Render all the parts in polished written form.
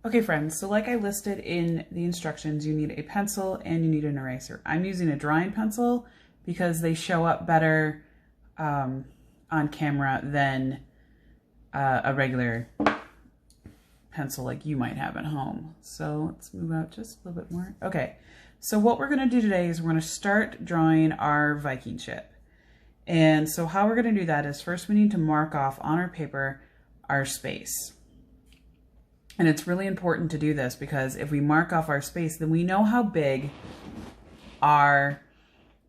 Okay friends, so like I listed in the instructions, you need a pencil and you need an eraser. I'm using a drawing pencil because they show up better on camera than a regular pencil like you might have at home. So let's move out just a little bit more. Okay, so what we're gonna do today is we're gonna start drawing our Viking ship. And so how we're gonna do that is first we need to mark off on our paper our space. And it's really important to do this because if we mark off our space, then we know how big our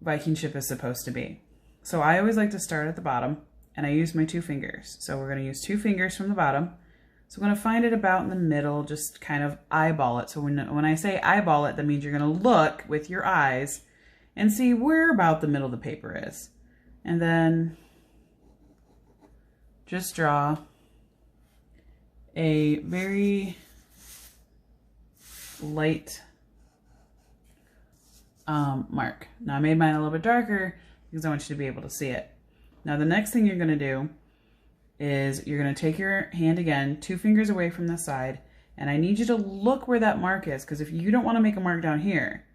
Viking ship is supposed to be. So I always like to start at the bottom and I use my 2 fingers. So we're going to use 2 fingers from the bottom. So I'm going to find it about in the middle, just kind of eyeball it. So when I say eyeball it, that means you're going to look with your eyes and see where about the middle of the paper is. And then just draw a very light mark. Now I made mine a little bit darker because I want you to be able to see it. Now the next thing you're going to do is you're going to take your hand again, 2 fingers away from the side, and I need you to look where that mark is, because if you don't want to make a mark down here,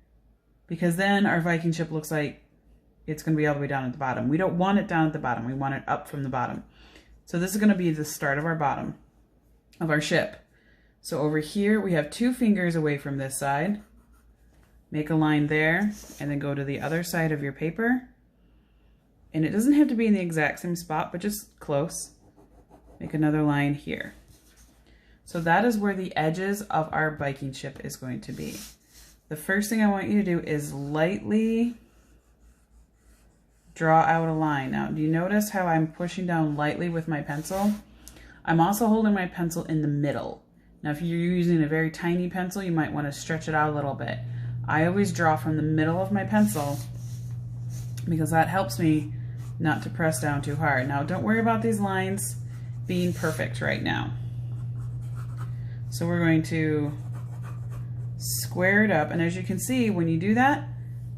because then our Viking ship looks like it's going to be all the way down at the bottom. We don't want it down at the bottom. We want it up from the bottom. So this is going to be the start of our bottom of our ship. So over here we have 2 fingers away from this side. Make a line there and then go to the other side of your paper. And it doesn't have to be in the exact same spot, but just close. Make another line here. So that is where the edges of our Viking ship is going to be. The first thing I want you to do is lightly draw out a line. Now, do you notice how I'm pushing down lightly with my pencil? I'm also holding my pencil in the middle. Now, if you're using a very tiny pencil, you might want to stretch it out a little bit. I always draw from the middle of my pencil because that helps me not to press down too hard. Now, don't worry about these lines being perfect right now. So we're going to square it up. And as you can see, when you do that,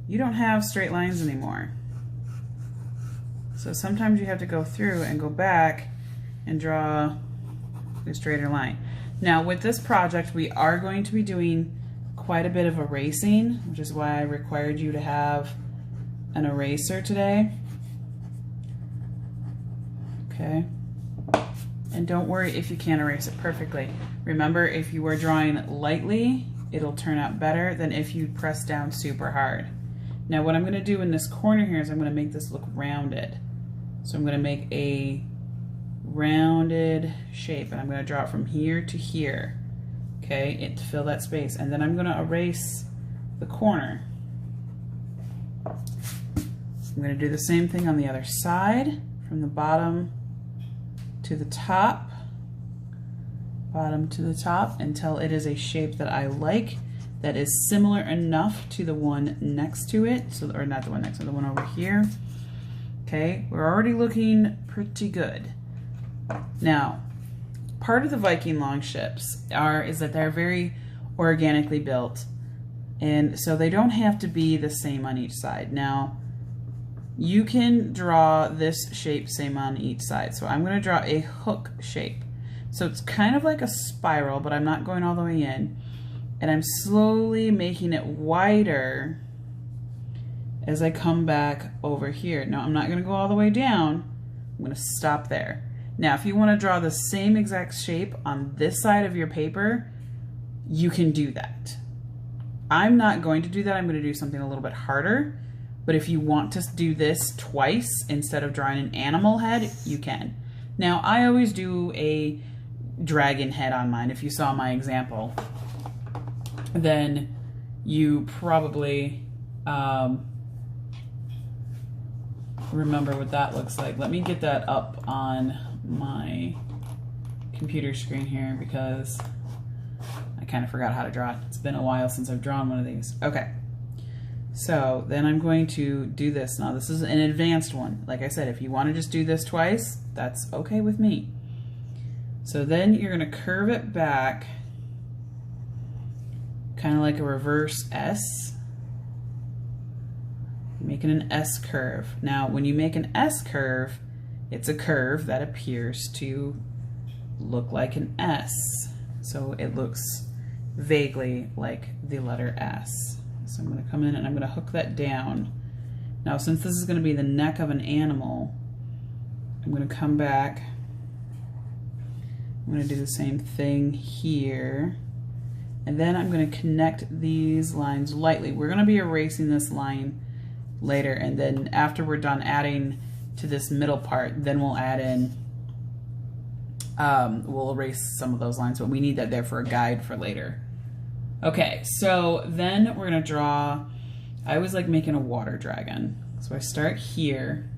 you don't have straight lines anymore. So sometimes you have to go through and go back and draw a straighter line. Now with this project, we are going to be doing quite a bit of erasing, which is why I required you to have an eraser today. Okay. And don't worry if you can't erase it perfectly. Remember, if you are drawing lightly, it'll turn out better than if you press down super hard. Now what I'm going to do in this corner here is I'm going to make this look rounded. So I'm going to make a rounded shape and I'm going to draw it from here to here, okay, to fill that space, and then I'm going to erase the corner. I'm going to do the same thing on the other side, from the bottom to the top, bottom to the top, until it is a shape that I like, that is similar enough to the one next to it, so, or not the one next to the one over here. Okay, we're already looking pretty good. Now, part of the Viking longships is that they're very organically built, and so they don't have to be the same on each side. Now, you can draw this shape same on each side. So I'm going to draw a hook shape. So it's kind of like a spiral, but I'm not going all the way in. And I'm slowly making it wider as I come back over here. Now, I'm not going to go all the way down. I'm going to stop there. Now, if you want to draw the same exact shape on this side of your paper, you can do that. I'm not going to do that. I'm going to do something a little bit harder. But if you want to do this twice instead of drawing an animal head, you can. Now, I always do a dragon head on mine. If you saw my example, then you probably remember what that looks like. Let me get that up on my computer screen here because I kind of forgot how to draw it. It's been a while since I've drawn one of these. Okay, so then I'm going to do this. Now this is an advanced one. Like I said, if you want to just do this twice, that's okay with me. So then you're going to curve it back kind of like a reverse S. Making an S curve. Now when you make an S curve, it's a curve that appears to look like an S. So it looks vaguely like the letter S. So I'm going to come in and I'm going to hook that down. Now, since this is going to be the neck of an animal, I'm going to come back. I'm going to do the same thing here. And then I'm going to connect these lines lightly. We're going to be erasing this line later, and then after we're done adding to this middle part, then we'll add in, we'll erase some of those lines, but we need that there for a guide for later. Okay, so then we're going to draw, I always like making a water dragon. So I start here,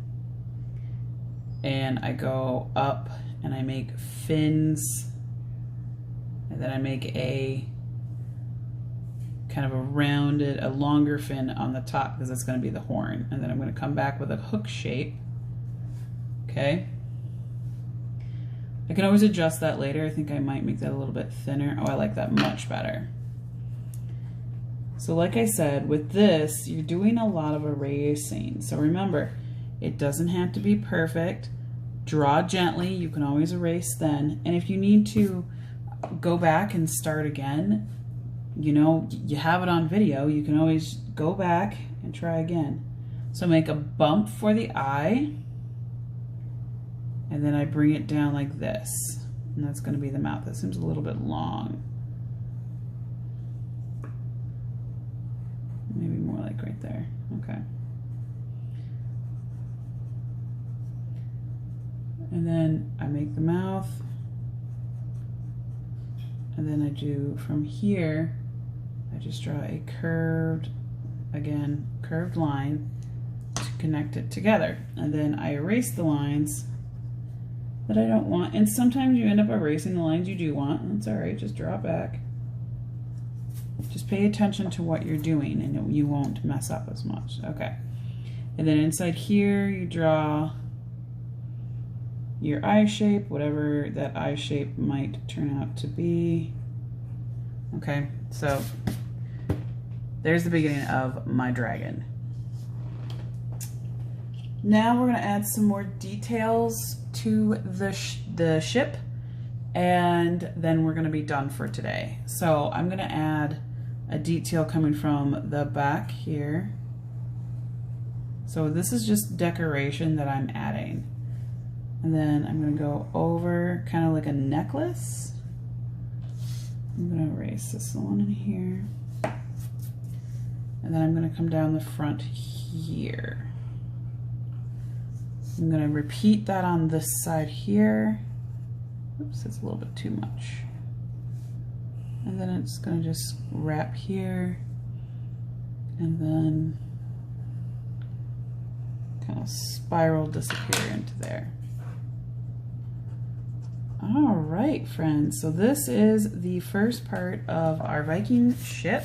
and I go up, and I make fins, and then I make a kind of a rounded, a longer fin on the top because it's going to be the horn. And then I'm going to come back with a hook shape. Okay. I can always adjust that later. I think I might make that a little bit thinner. Oh, I like that much better. So like I said, with this, you're doing a lot of erasing. So remember, it doesn't have to be perfect. Draw gently. You can always erase then. And if you need to go back and start again, you know, you have it on video, you can always go back and try again. So make a bump for the eye, and then I bring it down like this, and that's going to be the mouth. That seems a little bit long. Maybe more like right there. Okay. And then I make the mouth, and then I do from here, I just draw a curved, again, curved line to connect it together. And then I erase the lines that I don't want. And sometimes you end up erasing the lines you do want. That's all right, just draw it back. Just pay attention to what you're doing and you won't mess up as much. Okay. And then inside here, you draw your eye shape, whatever that eye shape might turn out to be. Okay, so there's the beginning of my dragon. Now we're going to add some more details to the ship, and then we're going to be done for today. So I'm going to add a detail coming from the back here. So this is just decoration that I'm adding. And then I'm going to go over kind of like a necklace. I'm going to erase this one in here. And then I'm going to come down the front here. I'm going to repeat that on this side here. Oops, it's a little bit too much. And then it's going to just wrap here. And then kind of spiral disappear into there. All right, friends, so this is the first part of our Viking ship.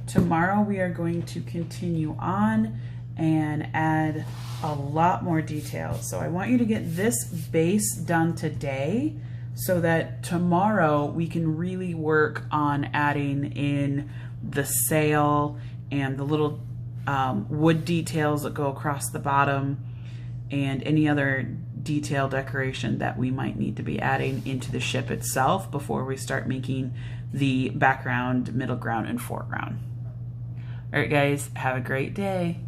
Tomorrow we are going to continue on and add a lot more details. So I want you to get this base done today so that tomorrow we can really work on adding in the sail and the little wood details that go across the bottom and any other detail decoration that we might need to be adding into the ship itself before we start making the background, middle ground, and foreground. All right, guys, have a great day.